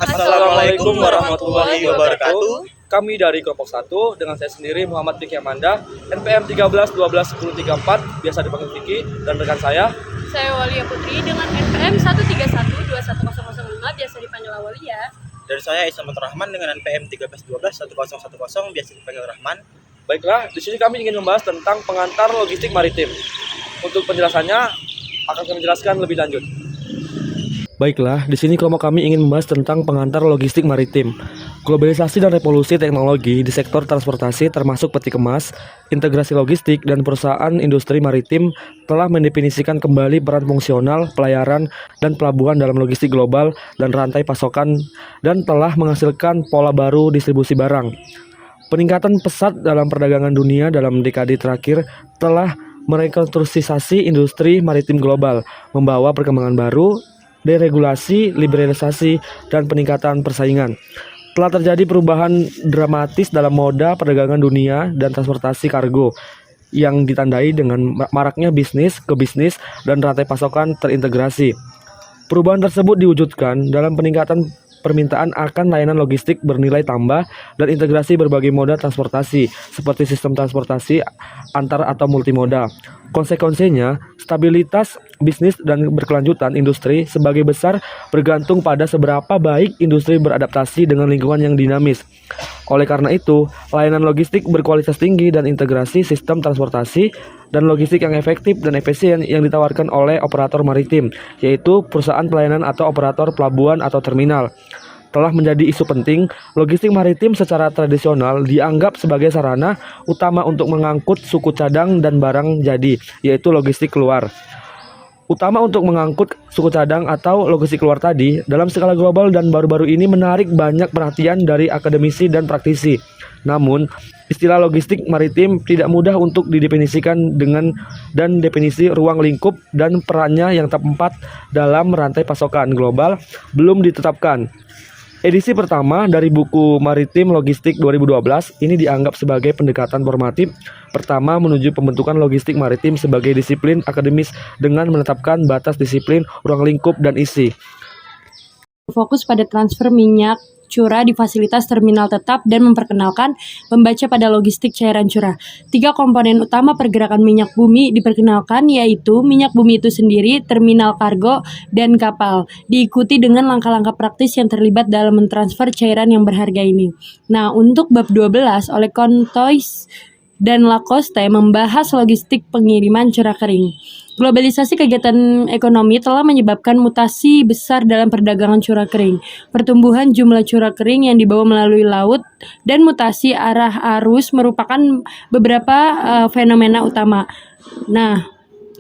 Assalamualaikum warahmatullahi wabarakatuh. Kami dari kelompok 1 dengan saya sendiri Muhammad Fikri Amanda, NPM 13 12 10 34, biasa dipanggil Fikri, dan rekan saya Walia Putri dengan NPM 131 21005, biasa dipanggil Awalia. Dan saya Ismail Rahman dengan NPM 13 12 1010, biasa dipanggil Rahman. Baiklah, di sini kami ingin membahas tentang pengantar logistik maritim. Untuk penjelasannya akan kami jelaskan lebih lanjut. Baiklah, di sini kelompok kami ingin membahas tentang pengantar logistik maritim. Globalisasi dan revolusi teknologi di sektor transportasi termasuk peti kemas, integrasi logistik, dan perusahaan industri maritim telah mendefinisikan kembali peran fungsional, pelayaran, dan pelabuhan dalam logistik global dan rantai pasokan, dan telah menghasilkan pola baru distribusi barang. Peningkatan pesat dalam perdagangan dunia dalam dekade terakhir telah merekonstruksi industri maritim global, membawa perkembangan baru, deregulasi, liberalisasi, dan peningkatan persaingan. Telah terjadi perubahan dramatis dalam moda perdagangan dunia dan transportasi kargo yang ditandai dengan maraknya bisnis ke bisnis dan rantai pasokan terintegrasi. Perubahan tersebut diwujudkan dalam peningkatan permintaan akan layanan logistik bernilai tambah dan integrasi berbagai moda transportasi seperti sistem transportasi antar atau multimoda. Konsekuensinya, stabilitas bisnis dan berkelanjutan industri sebagai besar bergantung pada seberapa baik industri beradaptasi dengan lingkungan yang dinamis. Oleh karena itu, layanan logistik berkualitas tinggi dan integrasi sistem transportasi dan logistik yang efektif dan efisien yang ditawarkan oleh operator maritim, yaitu perusahaan pelayanan atau operator pelabuhan atau terminal. Telah menjadi isu penting, logistik maritim secara tradisional dianggap sebagai sarana utama untuk mengangkut suku cadang dan barang jadi, yaitu logistik keluar. Utama untuk mengangkut suku cadang atau logistik keluar tadi, dalam skala global dan baru-baru ini menarik banyak perhatian dari akademisi dan praktisi. Namun, istilah logistik maritim tidak mudah untuk didefinisikan dan definisi ruang lingkup dan perannya yang tepat dalam rantai pasokan global belum ditetapkan. Edisi pertama dari buku Maritim Logistik 2012 ini dianggap sebagai pendekatan formatif pertama menuju pembentukan logistik maritim sebagai disiplin akademis dengan menetapkan batas disiplin, ruang lingkup, dan isi. Fokus pada transfer minyak curah di fasilitas terminal tetap dan memperkenalkan membaca pada logistik cairan curah. 3 komponen utama pergerakan minyak bumi diperkenalkan, yaitu minyak bumi itu sendiri, terminal kargo, dan kapal. Diikuti dengan langkah-langkah praktis yang terlibat dalam mentransfer cairan yang berharga ini. Nah, untuk bab 12 oleh Contois dan Lacoste membahas logistik pengiriman curah kering. Globalisasi kegiatan ekonomi telah menyebabkan mutasi besar dalam perdagangan curah kering. Pertumbuhan jumlah curah kering yang dibawa melalui laut dan mutasi arah arus merupakan beberapa fenomena utama. Nah,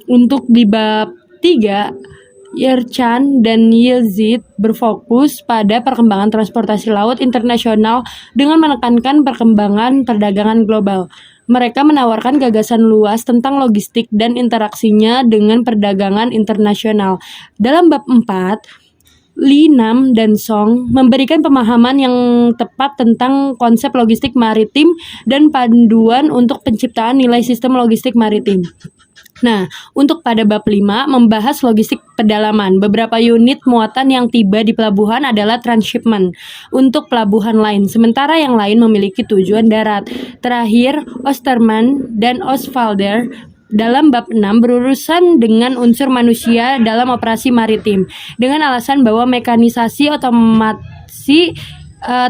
untuk di bab 3, Yerchan dan Yildiz berfokus pada perkembangan transportasi laut internasional dengan menekankan perkembangan perdagangan global. Mereka menawarkan gagasan luas tentang logistik dan interaksinya dengan perdagangan internasional. Dalam bab 4, Li Nam dan Song memberikan pemahaman yang tepat tentang konsep logistik maritim dan panduan untuk penciptaan nilai sistem logistik maritim. Nah, untuk pada bab 5 membahas logistik pedalaman. Beberapa unit muatan yang tiba di pelabuhan adalah transshipment untuk pelabuhan lain, sementara yang lain memiliki tujuan darat. Terakhir, Osterman dan Osvalder dalam bab 6 berurusan dengan unsur manusia dalam operasi maritim dengan alasan bahwa mekanisasi otomasi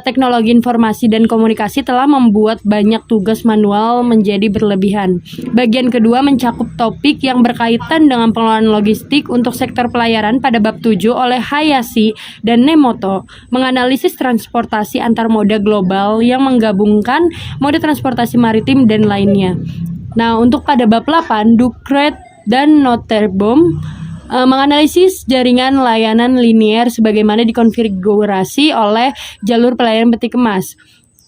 teknologi informasi dan komunikasi telah membuat banyak tugas manual menjadi berlebihan. Bagian kedua mencakup topik yang berkaitan dengan pengelolaan logistik untuk sektor pelayaran pada bab 7 oleh Hayashi dan Nemoto, menganalisis transportasi antar moda global yang menggabungkan moda transportasi maritim dan lainnya. Nah, untuk pada bab 8, Ducret dan Noterbaum menganalisis jaringan layanan linier sebagaimana dikonfigurasi oleh jalur pelayaran peti kemas.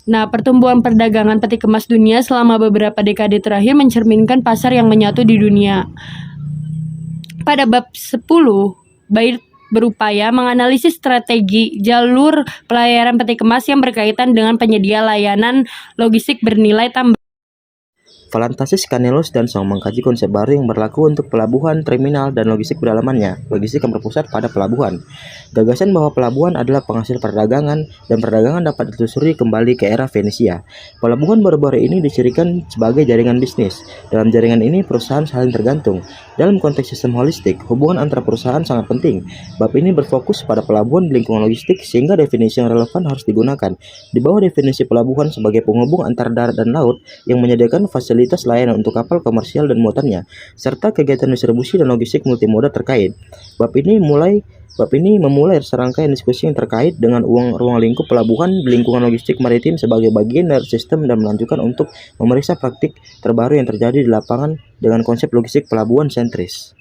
Nah, pertumbuhan perdagangan peti kemas dunia selama beberapa dekade terakhir mencerminkan pasar yang menyatu di dunia. Pada bab 10, Baird berupaya menganalisis strategi jalur pelayaran peti kemas yang berkaitan dengan penyedia layanan logistik bernilai tambah. Valantasis, Canellos, dan Song mengkaji konsep baru yang berlaku untuk pelabuhan, terminal, dan logistik pedalamannya, logistik yang berpusat pada pelabuhan. Gagasan bahwa pelabuhan adalah penghasil perdagangan, dan perdagangan dapat ditelusuri kembali ke era Venesia. Pelabuhan baru-baru ini dicirikan sebagai jaringan bisnis. Dalam jaringan ini, perusahaan saling tergantung. Dalam konteks sistem holistik, hubungan antara perusahaan sangat penting. Bab ini berfokus pada pelabuhan di lingkungan logistik, sehingga definisi yang relevan harus digunakan. Di bawah definisi pelabuhan sebagai penghubung antara darat dan laut yang menyediakan fasilitas layanan untuk kapal komersial dan muatannya, serta kegiatan distribusi dan logistik multimoda terkait. Bab ini memulai serangkaian diskusi yang terkait dengan ruang lingkup pelabuhan di lingkungan logistik maritim sebagai bagian dari sistem dan melanjutkan untuk memeriksa praktik terbaru yang terjadi di lapangan dengan konsep logistik pelabuhan sentris.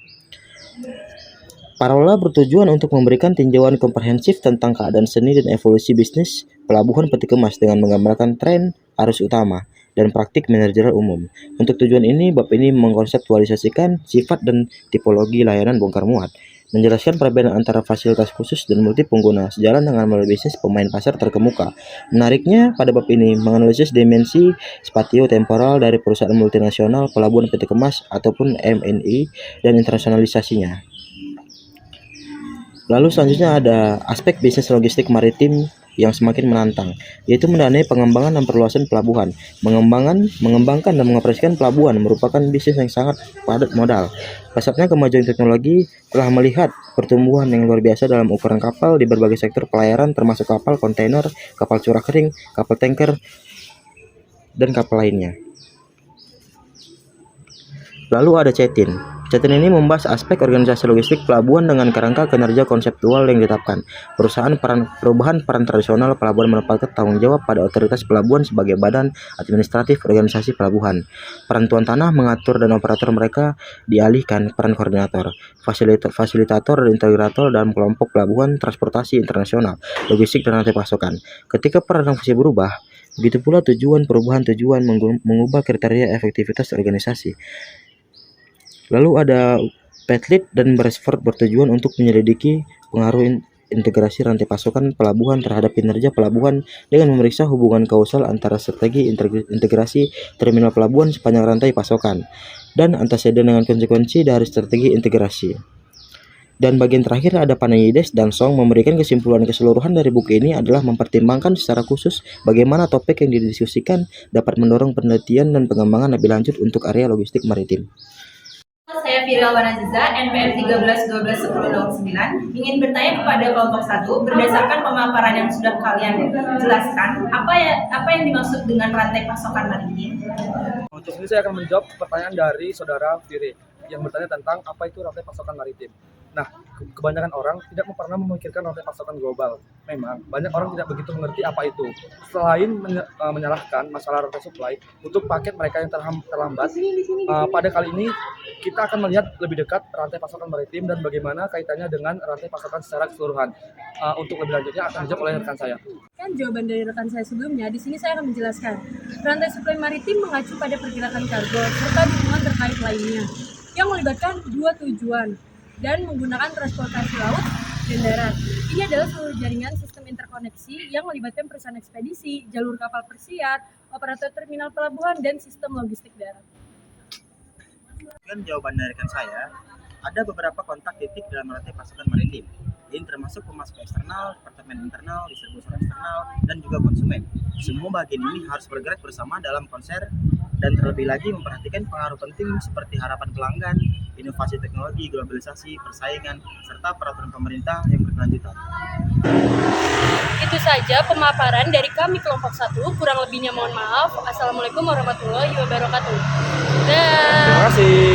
Parola bertujuan untuk memberikan tinjauan komprehensif tentang keadaan seni dan evolusi bisnis pelabuhan peti kemas dengan menggambarkan tren, arus utama, dan praktik manajerial umum. Untuk tujuan ini, bab ini mengkonseptualisasikan sifat dan tipologi layanan bongkar muat, menjelaskan perbedaan antara fasilitas khusus dan multi pengguna sejalan dengan model bisnis pemain pasar terkemuka. Menariknya, pada bab ini menganalisis dimensi spatio-temporal dari perusahaan multinasional pelabuhan peti kemas ataupun MNI dan internasionalisasinya. Lalu selanjutnya ada aspek bisnis logistik maritim yang semakin menantang, yaitu mendanai pengembangan dan perluasan pelabuhan. Mengembangkan dan mengoperasikan pelabuhan merupakan bisnis yang sangat padat modal. Pesatnya kemajuan teknologi telah melihat pertumbuhan yang luar biasa dalam ukuran kapal di berbagai sektor pelayaran termasuk kapal kontainer, kapal curah kering, kapal tanker, dan kapal lainnya. Lalu ada Cetin. Cetin ini membahas aspek organisasi logistik pelabuhan dengan kerangka kinerja konseptual yang ditetapkan. Perubahan peran tradisional pelabuhan menempatkan tanggung jawab pada otoritas pelabuhan sebagai badan administratif organisasi pelabuhan. Peran tuan tanah mengatur dan operator mereka dialihkan peran koordinator, fasilitator dan integrator dalam kelompok pelabuhan transportasi internasional, logistik dan rantai pasokan. Ketika peran fungsi berubah, begitu pula perubahan tujuan mengubah kriteria efektivitas organisasi. Lalu ada Petlit dan Beresford bertujuan untuk menyelidiki pengaruh integrasi rantai pasokan pelabuhan terhadap kinerja pelabuhan dengan memeriksa hubungan kausal antara strategi integrasi terminal pelabuhan sepanjang rantai pasokan dan anteseden dengan konsekuensi dari strategi integrasi. Dan bagian terakhir ada Panaides dan Song memberikan kesimpulan keseluruhan dari buku ini adalah mempertimbangkan secara khusus bagaimana topik yang didiskusikan dapat mendorong penelitian dan pengembangan lebih lanjut untuk area logistik maritim. Saya Firil Wanaziza, NPM 13121009, ingin bertanya kepada kelompok 1 berdasarkan pemaparan yang sudah kalian jelaskan, apa yang dimaksud dengan rantai pasokan maritim? Untuk ini saya akan menjawab pertanyaan dari saudara Firil yang bertanya tentang apa itu rantai pasokan maritim. Nah, kebanyakan orang tidak pernah memikirkan rantai pasokan global. Memang, banyak orang tidak begitu mengerti apa itu. Selain menyalahkan masalah rantai supply untuk paket mereka yang terlambat, pada kali ini kita akan melihat lebih dekat rantai pasokan maritim dan bagaimana kaitannya dengan rantai pasokan secara keseluruhan. Untuk lebih lanjutnya akan dijawab oleh rekan saya. Kan jawaban dari rekan saya sebelumnya, di sini saya akan menjelaskan. Rantai suplai maritim mengacu pada pergerakan kargo serta dukungan terkait lainnya yang melibatkan dua tujuan dan menggunakan transportasi laut dan darat. Ini adalah seluruh jaringan sistem interkoneksi yang melibatkan perusahaan ekspedisi, jalur kapal persiar, operator terminal pelabuhan, dan sistem logistik darat. Dengan jawaban dari rekan saya, ada beberapa kontak titik dalam rantai pasokan maritim. Ini termasuk pemasok eksternal, departemen internal, distributor eksternal, dan juga konsumen. Semua bagian ini harus bergerak bersama dalam konser dan terlebih lagi memperhatikan pengaruh penting seperti harapan pelanggan, inovasi teknologi, globalisasi, persaingan, serta peraturan pemerintah yang berkelanjutan. Itu saja pemaparan dari kami kelompok 1. Kurang lebihnya mohon maaf. Assalamualaikum warahmatullahi wabarakatuh. Terima kasih.